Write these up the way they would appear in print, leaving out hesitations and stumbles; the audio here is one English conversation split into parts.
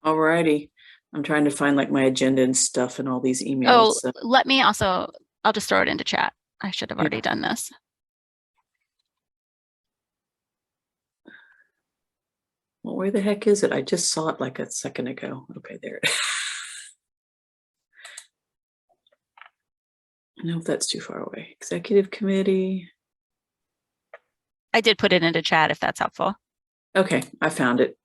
All righty. I'm trying to find like my agenda and stuff and all these emails. Oh, So. let me also, I'll just throw it into chat. I should have already done this. Well, where the heck is it? I just saw it like a second ago. Okay, there. I don't know if that's too far away. Executive committee. I did put it into chat if that's helpful. Okay, I found it.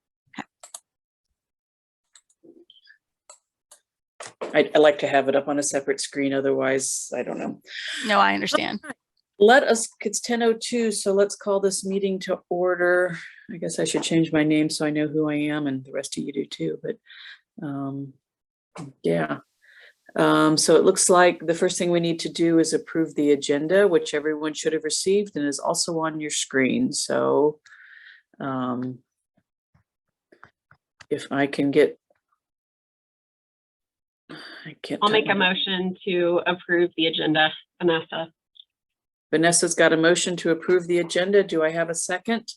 I like to have it up on a separate screen. Otherwise, I don't know. No, I understand. It's 10:02, so let's call this meeting to order. I guess I should change my name so I know who I am, and the rest of you do too, but yeah. So it looks like the first thing we need to do is approve the agenda, which everyone should have received and is also on your screen. So if I can get, I'll make a motion to approve the agenda, Vanessa. Vanessa's got a motion to approve the agenda. Do I have a second?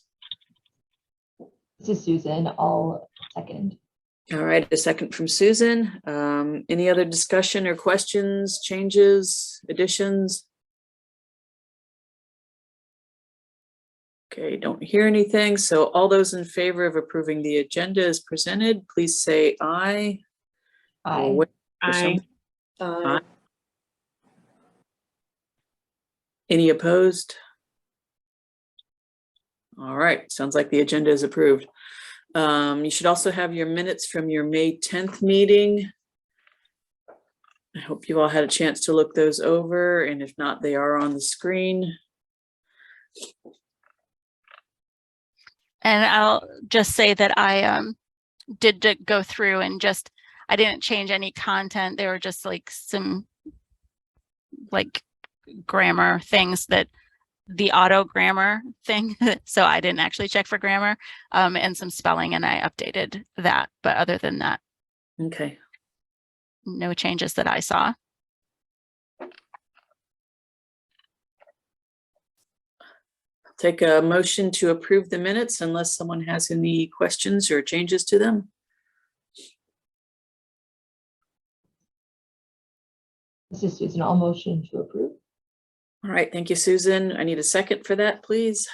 This is Susan. I'll second. All right, a second from Susan. Any other discussion or questions, changes, additions? Okay, don't hear anything. So all those in favor of approving the agenda as presented, please say aye. Aye. Aye. Aye. Any opposed? All right, sounds like the agenda is approved. You should also have your minutes from your May 10th meeting. I hope you all had a chance to look those over, and if not, they are on the screen. And I'll just say that I did go through and just, I didn't change any content. They were just like some like grammar things that the auto grammar thing. So I didn't actually check for grammar and some spelling, and I updated that. But other than that, Okay. no changes that I saw. Take a motion to approve the minutes unless someone has any questions or changes to them. This is Susan. I'll motion to approve. All right, thank you, Susan. I need a second for that, please.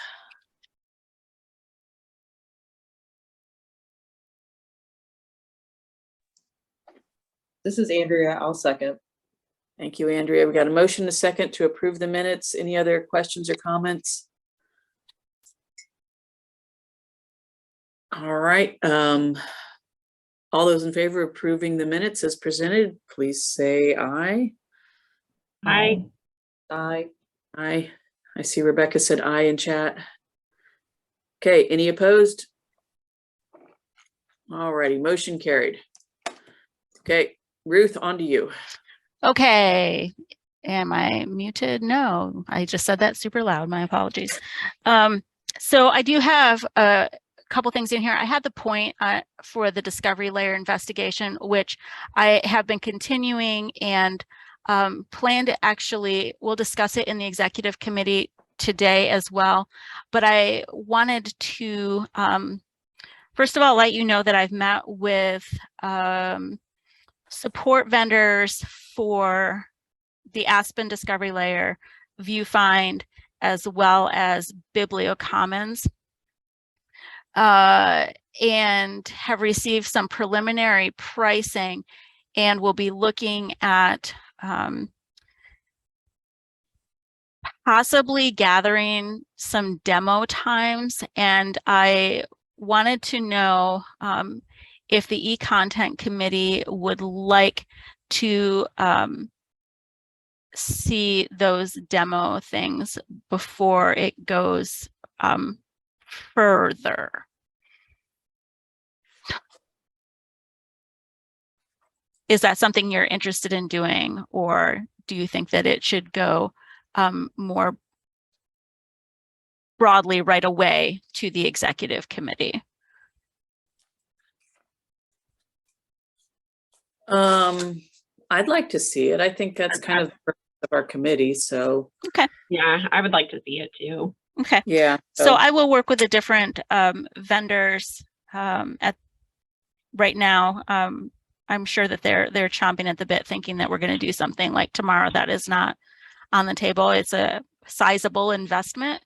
This is Andrea. I'll second. Thank you, Andrea. We got a motion, a second to approve the minutes. Any other questions or comments? All right. All those in favor of approving the minutes as presented, please say aye. Aye. Aye. Aye. I see Rebecca said aye in chat. Okay, any opposed? All righty, motion carried. Okay, Ruth, on to you. Okay. Am I muted? No, I just said that super loud. My apologies. So I do have a couple things in here. I had the point for the discovery layer investigation, which I have been continuing and plan to actually, we'll discuss it in the executive committee today as well. But I wanted to, first of all, let you know that I've met with support vendors for the Aspen Discovery Layer, ViewFind, as well as BiblioCommons, and have received some preliminary pricing, and will be looking at possibly gathering some demo times. And I wanted to know if the eContent committee would like to see those demo things before it goes further. Is that something you're interested in doing, or do you think that it should go more broadly right away to the executive committee? I'd like to see it. I think that's kind of the purpose of our committee, so. Okay. Yeah, I would like to see it too. Okay. Yeah. So I will work with the different vendors right now, I'm sure that they're chomping at the bit thinking that we're going to do something like tomorrow. That is not on the table. It's a sizable investment.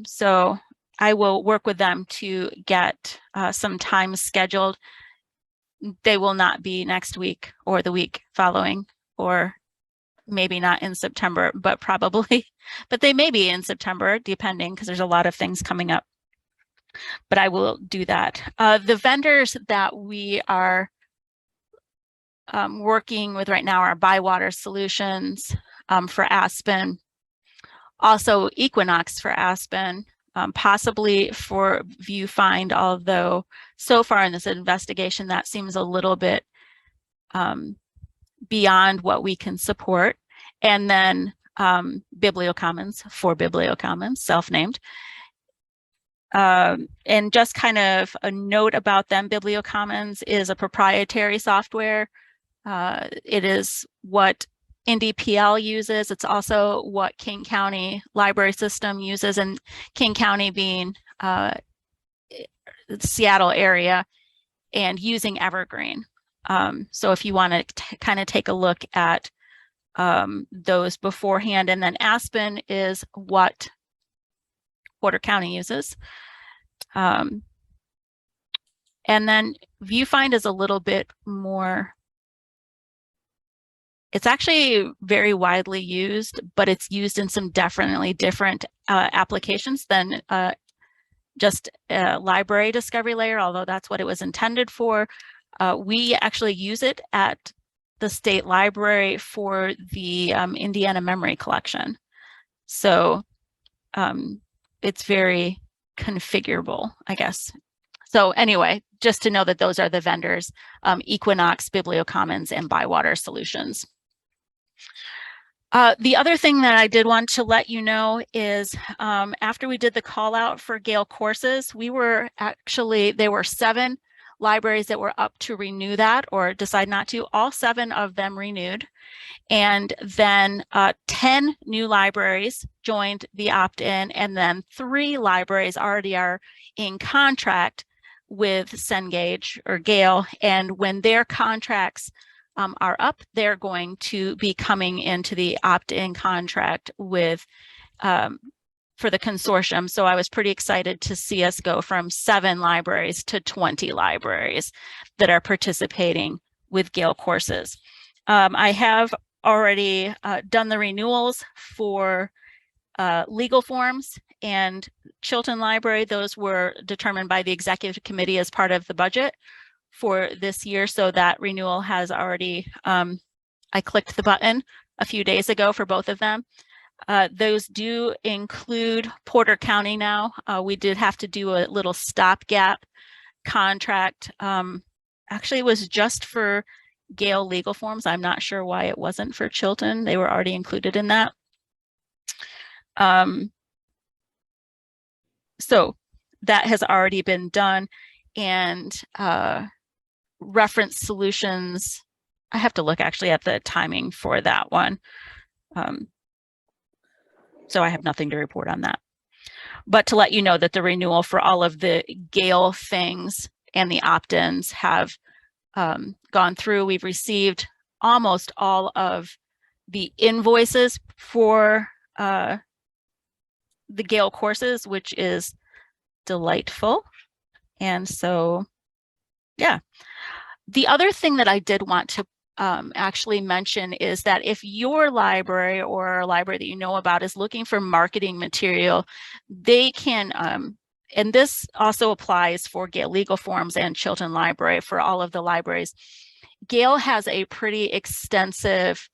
So I will work with them to get some time scheduled. They will not be next week or the week following, or maybe not in September, but probably, but they may be in September, depending, because there's a lot of things coming up. But I will do that. The vendors that we are working with right now are Bywater Solutions for Aspen, also Equinox for Aspen, possibly for Viewfind, although so far in this investigation, that seems a little bit beyond what we can support. And then Bibliocommons for Bibliocommons, self-named. And just kind of a note about them, Bibliocommons is a proprietary software. It is what NDPL uses. It's also what King County Library System uses, and King County being the Seattle area and using Evergreen. So if you want to kind of take a look at those beforehand, and then Aspen is what Porter County uses. And then Viewfind is a little bit more, it's actually very widely used, but it's used in some definitely different applications than just a library discovery layer, although that's what it was intended for. We actually use it at the state library for the Indiana Memory Collection. So it's very configurable, I guess. So anyway, just to know that those are the vendors, Equinox, Bibliocommons, and Bywater Solutions. The other thing that I did want to let you know is after we did the call out for Gale courses, we were actually, there were 7 libraries that were up to renew that or decide not to. All 7 of them renewed. And then 10 new libraries joined the opt-in, and then 3 libraries already are in contract with Cengage or Gale. And when their contracts are up, they're going to be coming into the opt-in contract with for the consortium. So I was pretty excited to see us go from 7 libraries to 20 libraries that are participating with Gale courses. I have already done the renewals for legal forms and Chilton Library. Those were determined by the executive committee as part of the budget for this year. So that renewal has already, I clicked the button a few days ago for both of them. Those do include Porter County now. We did have to do a little stopgap contract. Actually, it was just for Gale legal forms. I'm not sure why it wasn't for Chilton. They were already included in that. So that has already been done. And reference solutions, I have to look actually at the timing for that one. So I have nothing to report on that. But to let you know that the renewal for all of the Gale things and the opt-ins have gone through. We've received almost all of the invoices for the Gale courses, which is delightful. And so, yeah. The other thing that I did want to actually mention is that if your library or a library that you know about is looking for marketing material, they can, and this also applies for Gale Legal Forms and Chilton Library for all of the libraries. Gale has a pretty extensive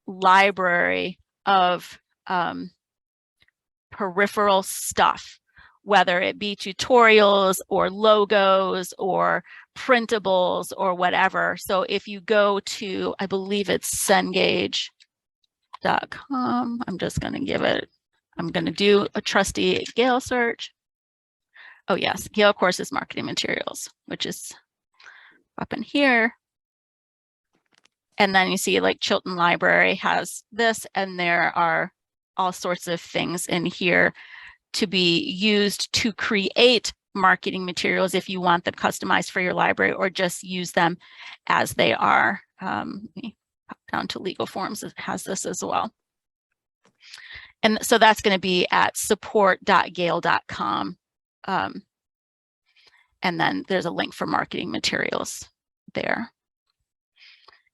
library of peripheral stuff, whether it be tutorials or logos or printables or whatever. So if you go to, I believe it's cengage.com, I'm just going to give it, I'm going to do a trusty Gale search. Oh yes, Gale Courses Marketing Materials, which is up in here. And then you see like Chilton Library has this, and there are all sorts of things in here to be used to create marketing materials if you want them customized for your library, or just use them as they are. Let me pop down to legal forms, it has this as well. And so that's going to be at support.gale.com. And then there's a link for marketing materials there.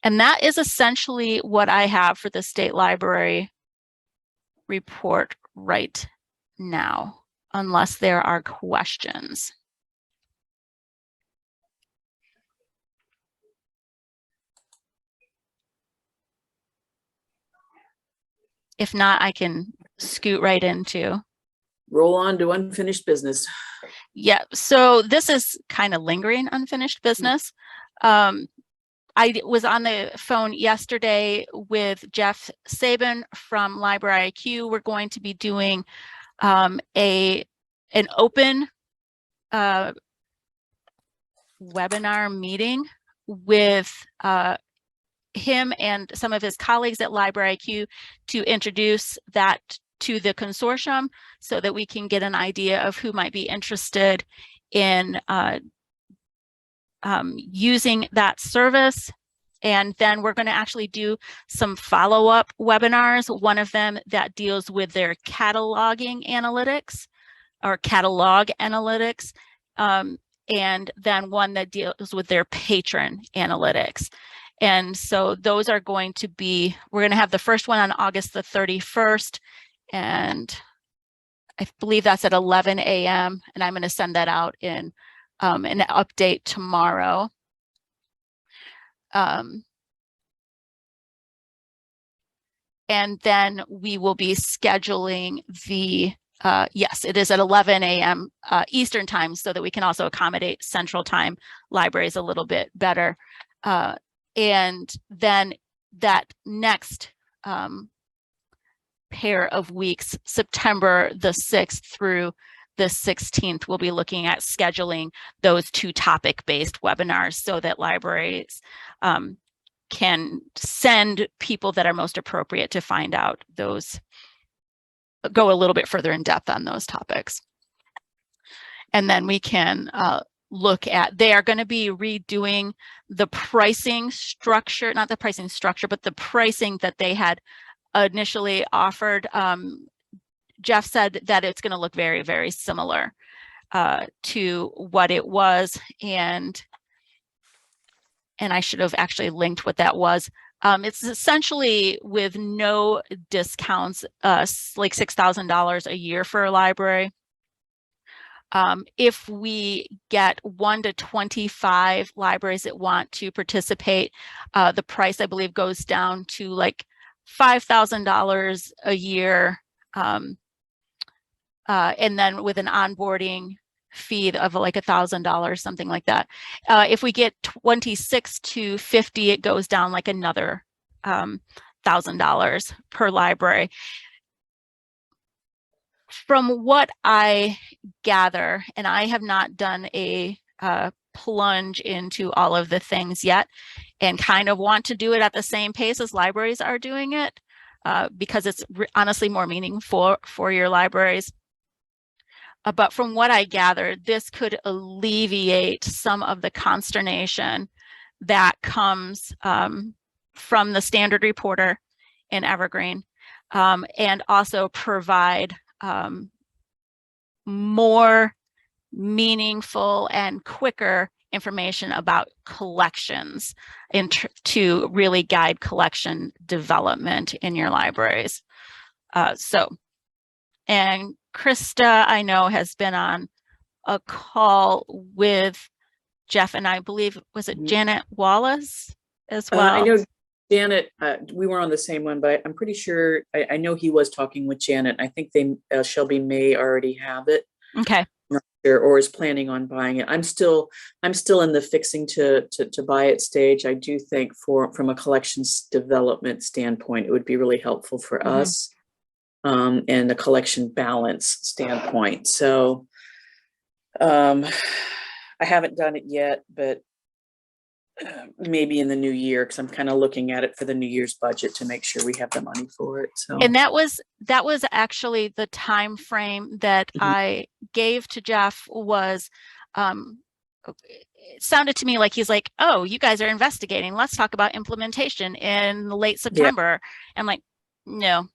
And that is essentially what I have for the State Library report right now, unless there are questions. If not, I can scoot right into. Roll on to unfinished business. Yeah, so this is kind of lingering unfinished business. I was on the phone yesterday with Jeff Sabin from Library IQ. We're going to be doing an open webinar meeting with him and some of his colleagues at Library IQ to introduce that to the consortium so that we can get an idea of who might be interested in using that service. And then we're going to actually do some follow-up webinars, one of them that deals with their cataloging analytics or catalog analytics, and then one that deals with their patron analytics. And so those are going to be, we're going to have the first one on August the 31st, and I believe that's at 11 a.m. And I'm going to send that out in an update tomorrow. And then we will be scheduling the, yes, it is at 11 a.m. Eastern time, so that we can also accommodate Central Time libraries a little bit better. And then that next pair of weeks, September the 6th through the 16th, we'll be looking at scheduling those 2 topic-based webinars so that libraries can send people that are most appropriate to find out those, go a little bit further in depth on those topics. And then we can look at, they are going to be redoing the pricing structure, not the pricing structure, but the pricing that they had initially offered. Jeff said that it's going to look very, very similar to what it was. And I should have actually linked what that was. It's essentially with no discounts, like $6,000 a year for a library. If we get 1 to 25 libraries that want to participate, the price, I believe, goes down to like $5,000 a year. And then with an onboarding fee of like $1,000, something like that. If we get 26 to 50, it goes down like another $1,000 per library. From what I gather, and I have not done a plunge into all of the things yet, and kind of want to do it at the same pace as libraries are doing it, because it's honestly more meaningful for your libraries. But from what I gathered, this could alleviate some of the consternation that comes from the standard reporter in Evergreen, and also provide more meaningful and quicker information about collections to really guide collection development in your libraries. And Krista, I know, has been on a call with Jeff, and I believe, was it Janet Wallace as well? I know Janet, we were on the same one, but I'm pretty sure, I know he was talking with Janet. I think they, Shelby may already have it. Okay. Or is planning on buying it. I'm still in the fixing to buy it stage. I do think from a collections development standpoint, it would be really helpful for us. And a collection balance standpoint. So I haven't done it yet, but maybe in the new year, because I'm kind of looking at it for the New Year's budget to make sure we have the money for it, so. And that was actually the time frame that Mhm. I gave to Jeff was, it sounded to me like he's like, oh, you guys are investigating. Let's talk about implementation in late September. I'm like, no,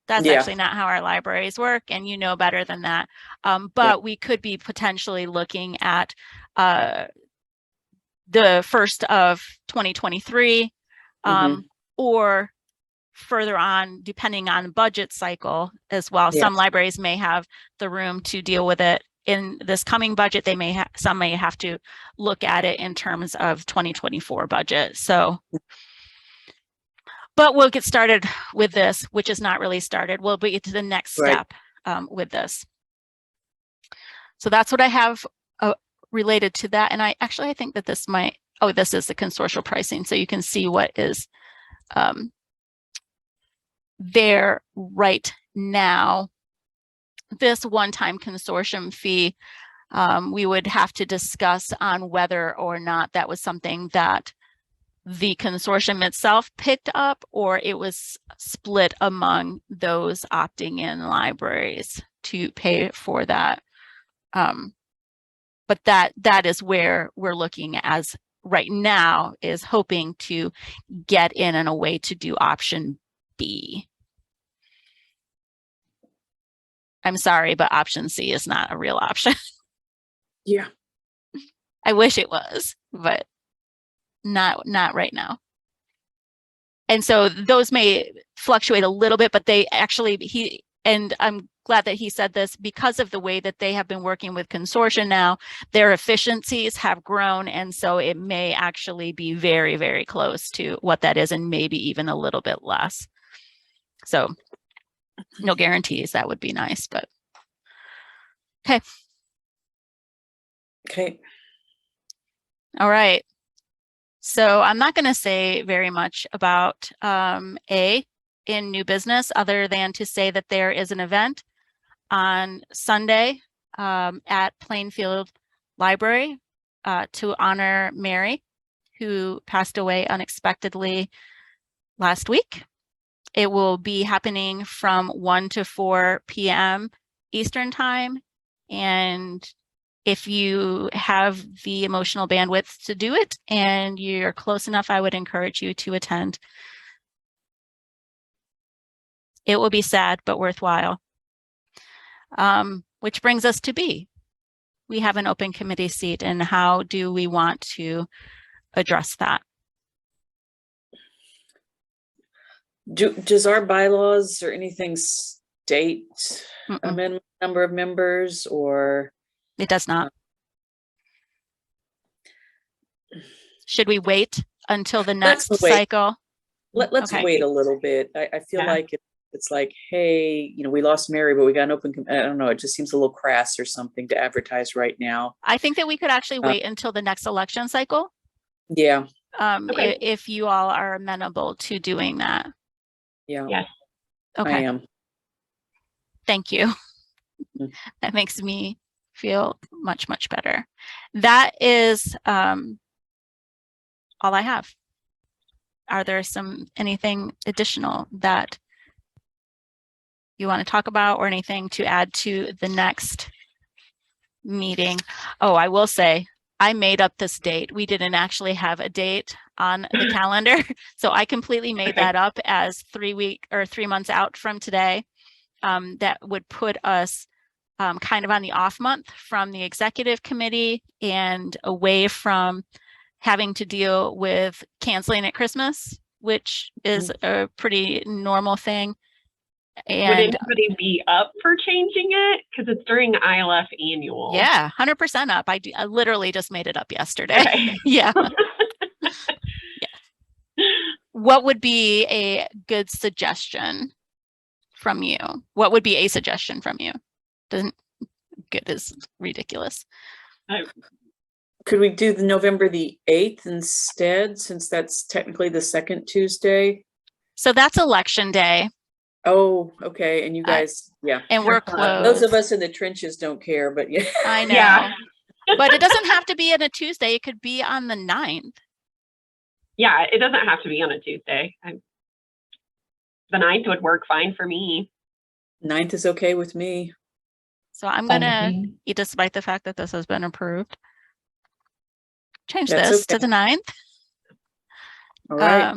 that's Yeah. actually not how our libraries work, and you know better than that. But we could be potentially looking at the first of 2023, Mhm. or further on, depending on budget cycle as well. Yes. Some libraries may have the room to deal with it in this coming budget. They may some may have to look at it in terms of 2024 budget. So, but we'll get started with this, which is not really started. We'll get to the next Right. step with this. So that's what I have related to that. And I think that this might, oh, this is the consortial pricing. So you can see what is there right now. This one-time consortium fee, we would have to discuss on whether or not that was something that the consortium itself picked up, or it was split among those opting in libraries to pay for that. But that is where we're looking as right now, is hoping to get in a way to do option B. I'm sorry, but option C is not a real option. Yeah. I wish it was, but not right now. And so those may fluctuate a little bit, but they actually, and I'm glad that he said this, because of the way that they have been working with consortia now, their efficiencies have grown. And so it may actually be very, very close to what that is, and maybe even a little bit less. So no guarantees. That would be nice, but okay. Okay. All right. So I'm not going to say very much about A in new business, other than to say that there is an event on Sunday at Plainfield Library to honor Mary, who passed away unexpectedly last week. It will be happening from 1 to 4 p.m. Eastern time. And if you have the emotional bandwidth to do it and you're close enough, I would encourage you to attend. It will be sad, but worthwhile. Which brings us to B. We have an open committee seat, and how do we want to address that? Does our bylaws or anything state a minimum number of members, or? It does not. Should we wait until the next cycle? Let's Okay. wait a little bit. I feel like it's like, hey, we lost Mary, but we got an open, I don't know, it just seems a little crass or something to advertise right now. I think that we could actually wait until the next election cycle. Yeah. Okay. If you all are amenable to doing that. Yeah. Yes. Okay. I am. Thank you. Mhm. That makes me feel much, much better. That is all I have. Are there anything additional that you want to talk about, or anything to add to the next meeting? Oh, I will say, I made up this date. We didn't actually have a date on the calendar. So I completely made that up as 3 months out from today. That would put us kind of on the off month from the executive committee, and away from having to deal with canceling at Christmas, which is a pretty normal thing. And would anybody be up for changing it? Because it's during ILF annual. Yeah, 100% up. I literally just made it up yesterday. Okay. Yeah. What would be a good suggestion from you? What would be a suggestion from you? Good is ridiculous. Could we do the November the 8th instead, since that's technically the second Tuesday? So that's election day. Oh, okay. And you guys, yeah. And we're closed. Those of us in the trenches don't care, but yeah. I know. Yeah. But it doesn't have to be on a Tuesday. It could be on the 9th. Yeah, it doesn't have to be on a Tuesday. The 9th would work fine for me. 9th is okay with me. So I'm Fine with gonna, me. despite the fact that this has been approved, change That's this to okay. the 9th. All right.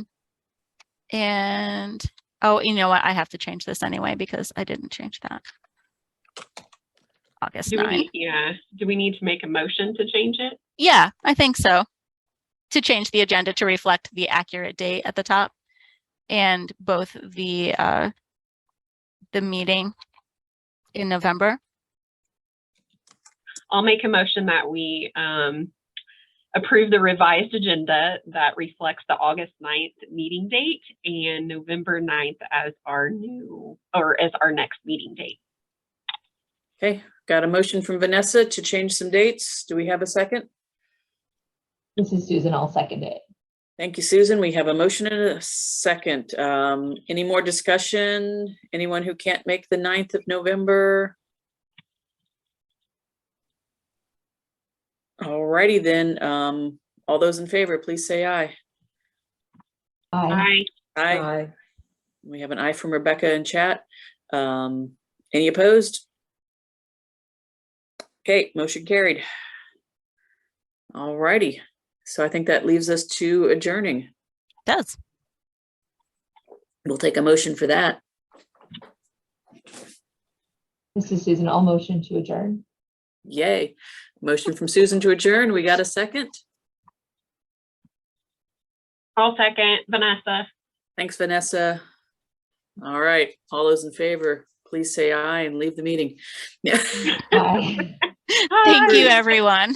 And, oh, you know what? I have to change this anyway because I didn't change that. August Do we 9. need, yeah, do we need to make a motion to change it? Yeah, I think so. To change the agenda to reflect the accurate date at the top and both the meeting in November. I'll make a motion that we approve the revised agenda that reflects the August 9th meeting date and November 9th as our next meeting date. Okay, got a motion from Vanessa to change some dates. Do we have a second? This is Susan. I'll second it. Thank you, Susan. We have a motion and a second. Any more discussion? Anyone who can't make the 9th of November? All righty then. All those in favor, please say aye. Aye. Aye. Aye. We have an aye from Rebecca in chat. Any opposed? Okay, motion carried. All righty. So I think that leaves us to adjourning. It does. We'll take a motion for that. This is Susan. I'll motion to adjourn. Yay. Motion from Susan to adjourn. We got a second? I'll second, Vanessa. Thanks, Vanessa. All right. All those in favor, please say aye and leave the meeting. Aye. Thank you, everyone.